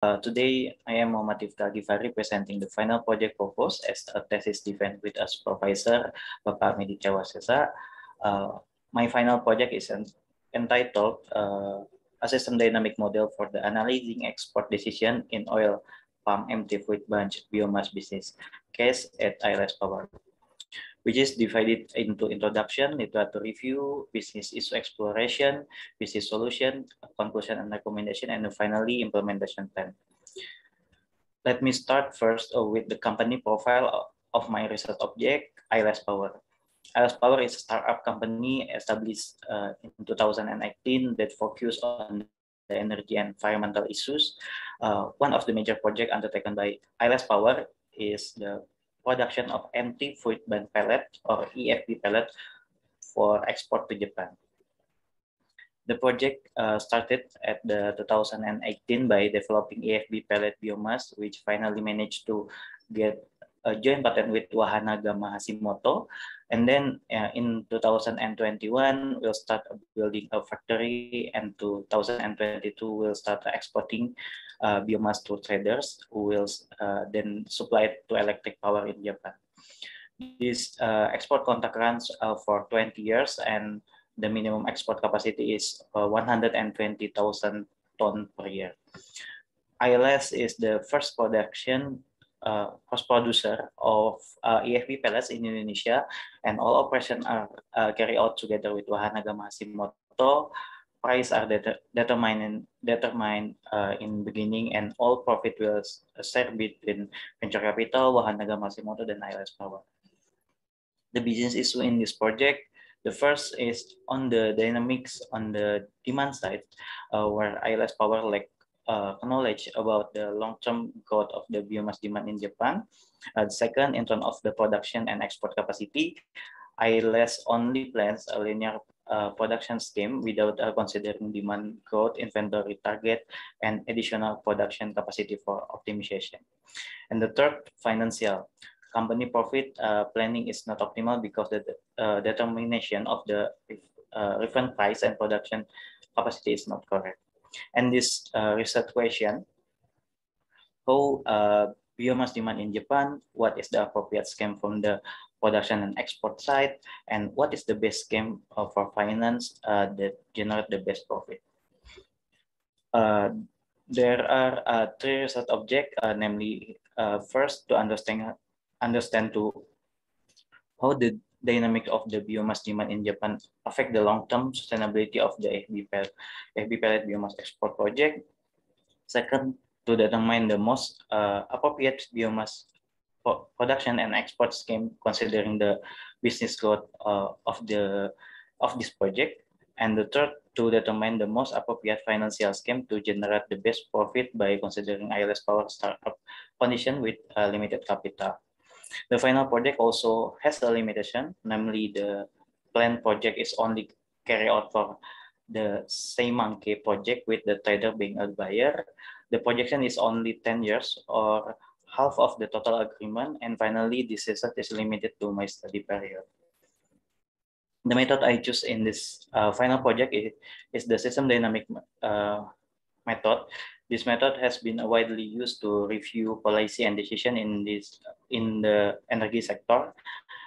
Today, I am Muhammad Ifta Givari presenting the final project proposed as a thesis defense with us Professor Bapak Medi Cawasesa. My final project is entitled A System Dynamic Model for the Analyzing Export Decision in Oil Palm Empty Fruit Bunch Biomass Business Case at ILS Power, which is divided into introduction, literature review, business issue exploration, business solution, conclusion and recommendation, and finally implementation plan. Let me start first with the company profile of my research object, ILS Power. ILS Power is a startup company established in 2018 that focus on the energy and environmental issues. One of the major projects undertaken by ILS Power is the production of empty fruit bun pellet or EFB pellet for export to Japan. The project started at the 2018 by developing EFB pellet biomass, which finally managed to get a joint patent with Wahana Gamma Hashimoto. And then in 2021, we'll start building a factory, and 2022, we'll start exporting biomass to traders who will then supply it to electric power in Japan. This export contract runs for 20 years, and the minimum export capacity is 120,000 tons per year. ILS is the first producer of EFB pellets in Indonesia, and all operations are carried out together with Wahana Gamma Hashimoto. Price are determined in beginning, and all profit will share between venture capital, Wahana Gamma Hashimoto, and ILS Power. The business issue in this project, the first is on the dynamics on the demand side, where ILS Power knowledge about the long-term growth of the biomass demand in Japan. Second, in terms of the production and export capacity, ILS only plans a linear production scheme without considering demand growth, inventory target, and additional production capacity for optimization. And the third, financial. Company profit planning is not optimal because the determination of the reference price and production capacity is not correct. And this research question, how biomass demand in Japan, what is the appropriate scheme from the production and export side, and what is the best scheme for finance that generate the best profit. There are three research objects, namely first to understand how the dynamic of the biomass demand in Japan affect the long-term sustainability of the EFB pellet biomass export project. Second, to determine the most appropriate biomass production and export scheme considering the business growth of this project. And the third, to determine the most appropriate financial scheme to generate the best profit by considering ILS Power startup condition with limited capital. The final project also has a limitation, namely the planned project is only carried out for the Seimanke project with the trader being a buyer. The projection is only 10 years or half of the total agreement, and finally this research is limited to my study period. The method I choose in this final project is the system dynamic method. This method has been widely used to review policy and decision in the energy sector.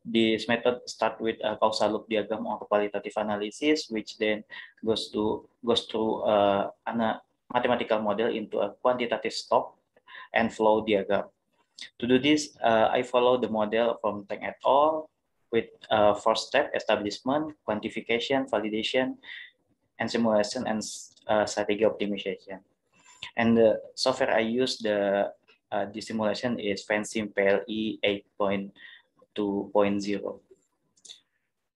This method starts with a causal loop diagram or qualitative analysis, which then goes through a mathematical model into a quantitative stock and flow diagram. To do this, I follow the model from Teng et al. With first step, establishment, quantification, validation, and simulation and strategy optimization. And the software I use the simulation is Fansim PLE 8.2.0.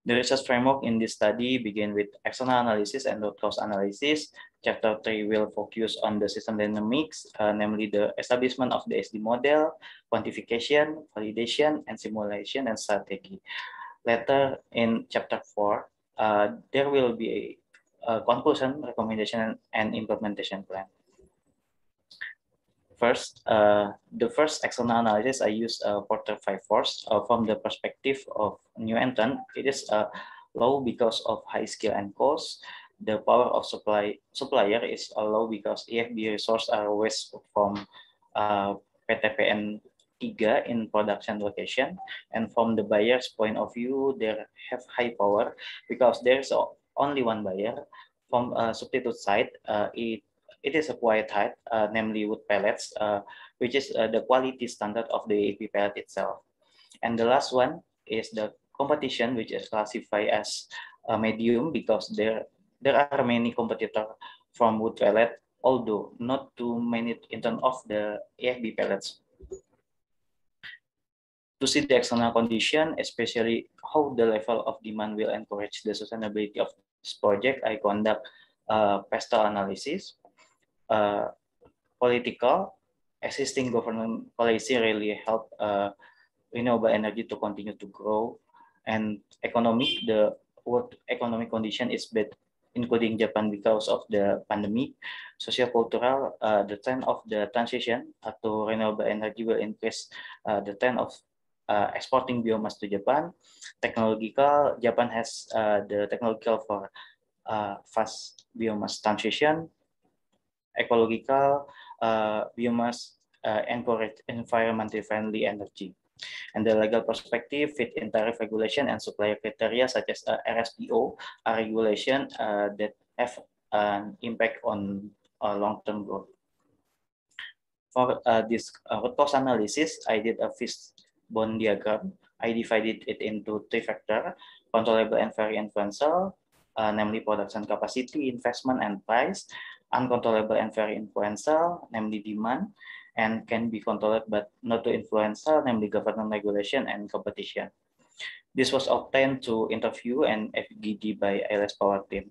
The research framework in this study begin with external analysis and root cause analysis. Chapter 3 will focus on the system dynamics, namely the establishment of the SD model, quantification, validation, and simulation and strategy. Later in chapter 4, there will be a conclusion, recommendation, and implementation plan. First, the first external analysis I use Porter 5 force from the perspective of new entrant. It is low because of high skill and cost. the power of supplier is low because EFB resources are waste from PTPN 3 in production location, and from the buyer's point of view, they have high power because there's only one buyer. From substitute side, it is a quiet height, namely wood pellets, which is the quality standard of the AP pellet itself. And the last one is the competition, which is classified as a medium because there are many competitors from wood pellet, although not too many in terms of the AFB pellets. To see the external condition, especially how the level of demand will encourage the sustainability of this project, I conduct pastel analysis, political, existing government policy really help renewable energy to continue to grow, and economic, the world economic condition is bad, including Japan because of the pandemic. Sociocultural, the trend of the transition to renewable energy will increase the trend of exporting biomass to Japan. Technological, Japan has the technological for fast biomass transition. Ecological, biomass encourage environmentally friendly energy. And the legal perspective fit in tariff regulation and supplier criteria such as RSPO, a regulation that have an impact on long-term growth. For this root cause analysis, I did a fishbone diagram. I divided it into 3 factors: controllable and very influential, namely production capacity, investment, and price; uncontrollable and very influential, namely demand, and can be controlled but not too influential, namely government regulation and competition. This was obtained through interview and FGD by ILS Power team.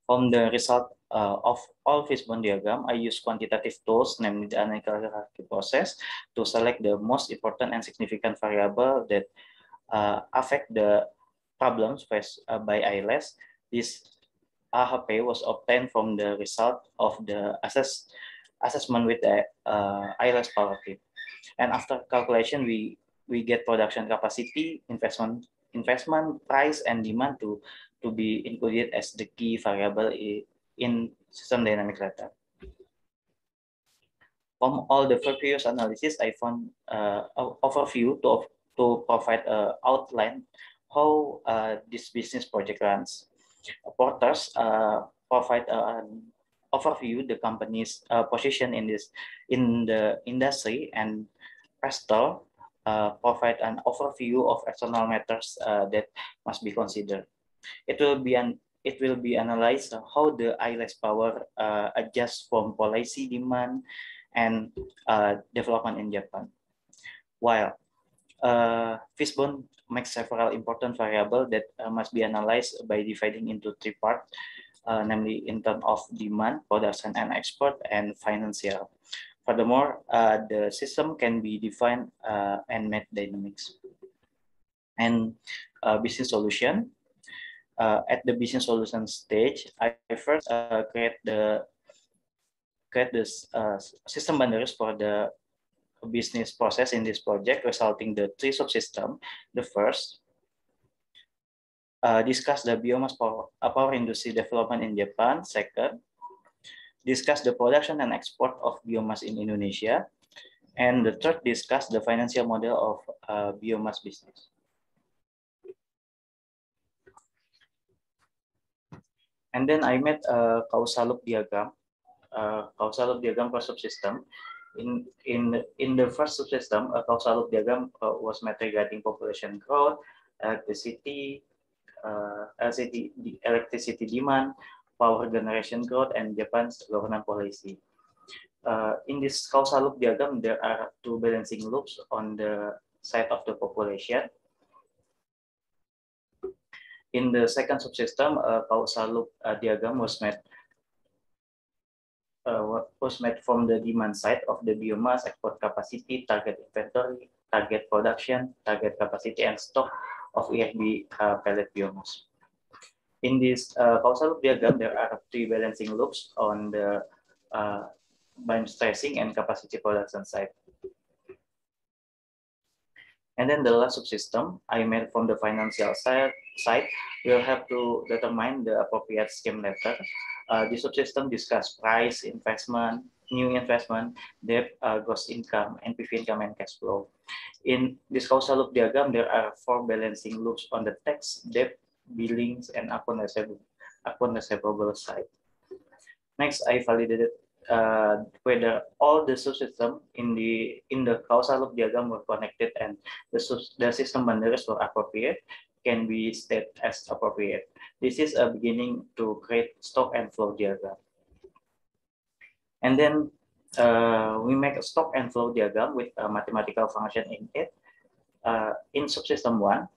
From the result of all fishbone diagram, I use quantitative tools, namely the analytical hierarchy process, to select the most important and significant variable that affect the problems faced by ILS. This AHP was obtained from the result of the assessment with the ILS Power team. And after calculation, we get production capacity, investment, price, and demand to be included as the key variable in system dynamic data. From all the previous analysis, I found an overview to provide an outline how this business project runs. Porters provide an overview the company's position in the industry, and Pastel provide an overview of external matters that must be considered. It will be analyzed how the ILS Power adjusts from policy, demand, and development in Japan. While fishbone makes several important variables that must be analyzed by dividing into 3 parts, namely in terms of demand, production and export, and financial. Furthermore, the system can be defined and made dynamics. And business solution. At the business solution stage, I first create the system boundaries for the business process in this project, resulting the 3 subsystems. The first, discuss the biomass power industry development in Japan. Second, discuss the production and export of biomass in Indonesia. And the third, discuss the financial model of biomass business. And then I made a causal loop diagram. Causal loop diagram per subsystem. In the first subsystem, a causal loop diagram was made regarding population growth, electricity, electricity demand, power generation growth, and Japan's government policy. In this causal loop diagram, there are 2 balancing loops on the side of the population. In the second subsystem, a causal loop diagram was made from the demand side of the biomass, export capacity, target inventory, target production, target capacity, and stock of EFB pellet biomass. In this causal loop diagram, there are 3 balancing loops on the bind stressing and capacity production side. And then the last subsystem I made from the financial side will have to determine the appropriate scheme letter. The subsystem discuss price, investment, new investment, debt, gross income, NPV income, and cash flow. In this causal loop diagram, there are 4 balancing loops on the tax, debt, billings, and account receivable side. Next, I validated whether all the subsystem in the causal loop diagram were connected and the system boundaries were appropriate, can be stated as appropriate. This is a beginning to create stock and flow diagram. And then we make a stock and flow diagram with a mathematical function in it. In subsystem 1,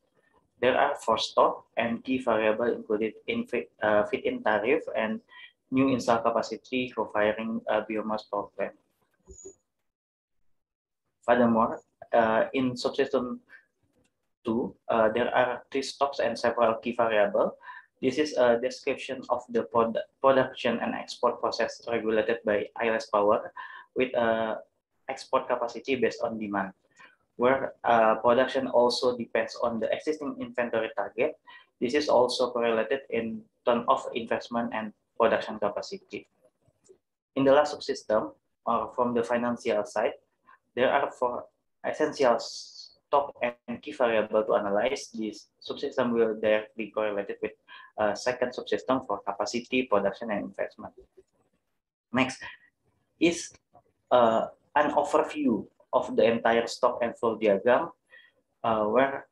there are 4 stock and key variable included in feed-in tariff and new install capacity co-firing biomass power plant. Furthermore, in subsystem 2, there are 3 stocks and several key variables. This is a description of the production and export process regulated by ILS Power with export capacity based on demand, where production also depends on the existing inventory target. This is also correlated in terms of investment and production capacity. In the last subsystem, from the financial side, there are 4 essential stock and key variable to analyze. This subsystem will directly correlated with second subsystem for capacity, production, and investment. Next is an overview of the entire stock and flow diagram, where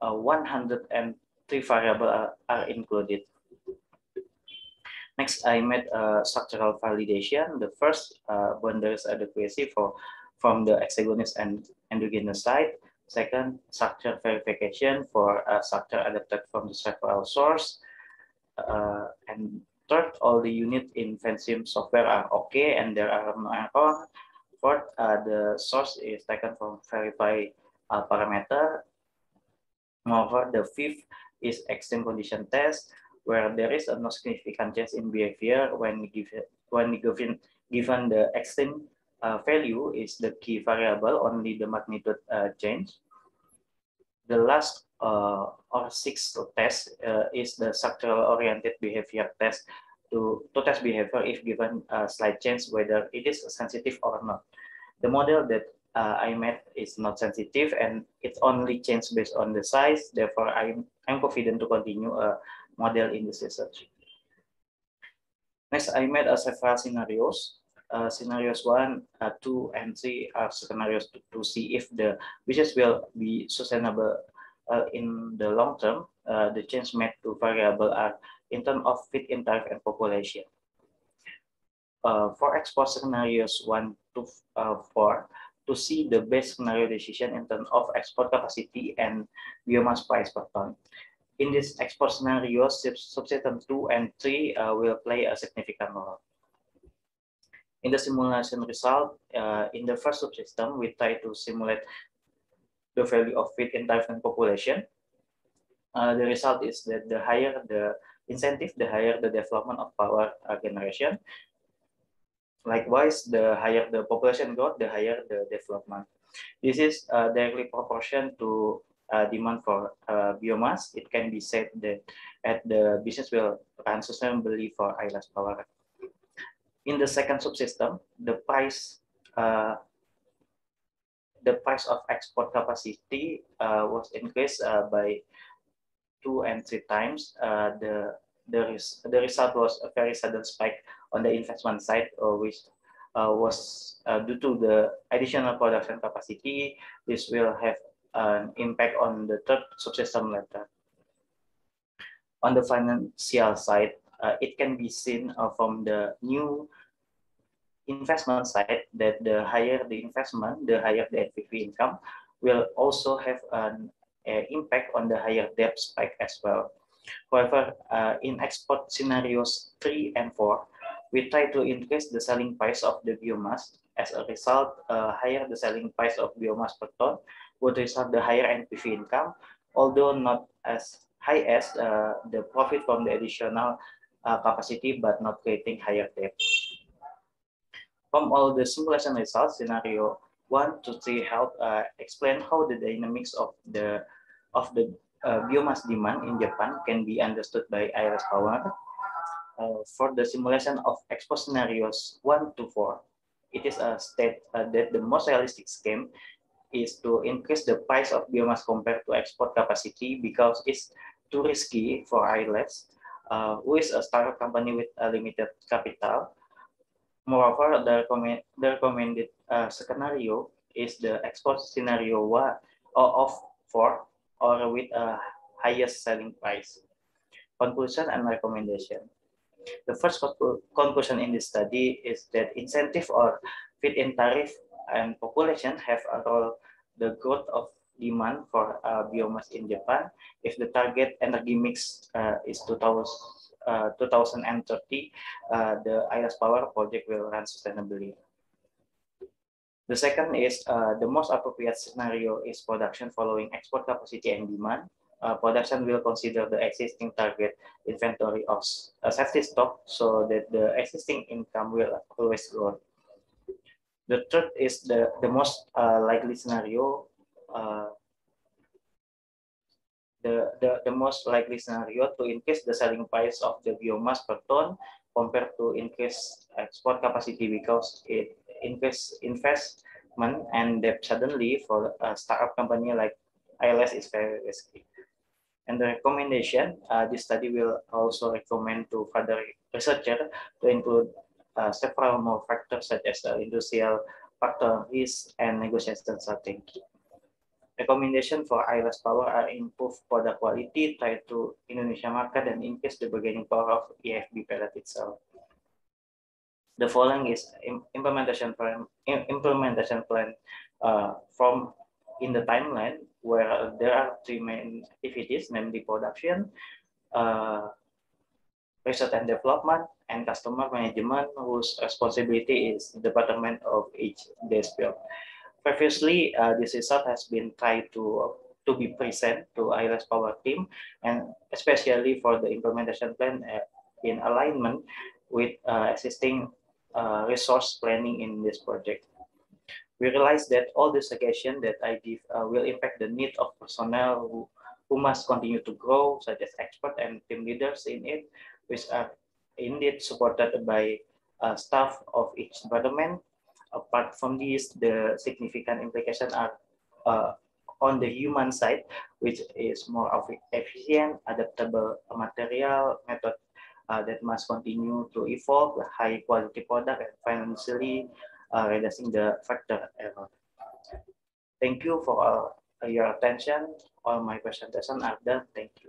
103 variables are included. Next, I made a structural validation. The first, boundaries adequacy from the exogenous and endogenous side. Second, structure verification for a structure adapted from the several source. And third, all the unit in Fansim software are okay and there are no error. Fourth, the source is taken from verified parameter. Moreover, the fifth is extreme condition test, where there is no significant change in behavior when given the extreme value is the key variable, only the magnitude change. The last or sixth test is the structural oriented behavior test to test behavior if given a slight change, whether it is sensitive or not. The model that I made is not sensitive and it only changes based on the size. Therefore, I'm confident to continue a model in this research. Next, I made several scenarios. Scenarios 1, 2, and 3 are scenarios to see if the business will be sustainable in the long term. The change made to variable are in terms of feed-in tariff and population. For export scenarios 1 to 4, to see the best scenario decision in terms of export capacity and biomass price per ton. In this export scenario, subsystem 2 and 3 will play a significant role. In the simulation result, in the first subsystem, we try to simulate the value of feed-in tariff and population. The result is that the higher the incentive, the higher the development of power generation. Likewise, the higher the population growth, the higher the development. This is directly proportional to demand for biomass. It can be said that the business will run sustainably for ILS Power. In the second subsystem, the price of export capacity was increased by 2 and 3 times. The result was a very sudden spike on the investment side, which was due to the additional production capacity. This will have an impact on the third subsystem later. On the financial side, it can be seen from the new investment side that the higher the investment, the higher the NPV income will also have an impact on the higher debt spike as well. However, in export scenarios 3 and 4, we try to increase the selling price of the biomass. As a result, higher the selling price of biomass per ton would result the higher NPV income, although not as high as the profit from the additional capacity, but not creating higher debt. From all the simulation results, scenario 1 to 3 help explain how the dynamics of the biomass demand in Japan can be understood by IRS Power. For the simulation of export scenarios 1 to 4, it is a state that the most realistic scheme is to increase the price of biomass compared to export capacity because it's too risky for ILS, who is a startup company with a limited capital. Moreover, the recommended scenario is the export scenario of 4 or with a highest selling price. Conclusion and recommendation. The first conclusion in this study is that incentive or feed-in tariff and population have a role the growth of demand for biomass in Japan. If the target energy mix is 2030, the IRAS Power project will run sustainably. The second is the most appropriate scenario is production following export capacity and demand. Production will consider the existing target inventory of safety stock so that the existing income will always grow. The third is the most likely scenario. The most likely scenario to increase the selling price of the biomass per ton compared to increase export capacity because it increase investment and that suddenly for a startup company like ILS is very risky. And the recommendation, this study will also recommend to further researcher to include several more factors such as industrial factor, risk, and negotiation strategy. Recommendation for IRAS Power are improve product quality, try to Indonesia market, and increase the bargaining power of EFB pellet itself. The following is implementation plan from in the timeline where there are 3 main activities, namely production, research and development, and customer management, whose responsibility is the betterment of each dashboard. Previously, this result has been tried to be present to IRAS Power team, and especially for the implementation plan in alignment with existing resource planning in this project. We realize that all the suggestions that I give will impact the need of personnel who must continue to grow, such as expert and team leaders in it, which are indeed supported by staff of each department. Apart from this, the significant implications are on the human side, which is more of efficient, adaptable material method that must continue to evolve, high quality product, and financially reducing the factor error. Thank you for your attention. All my presentations are done. Thank you.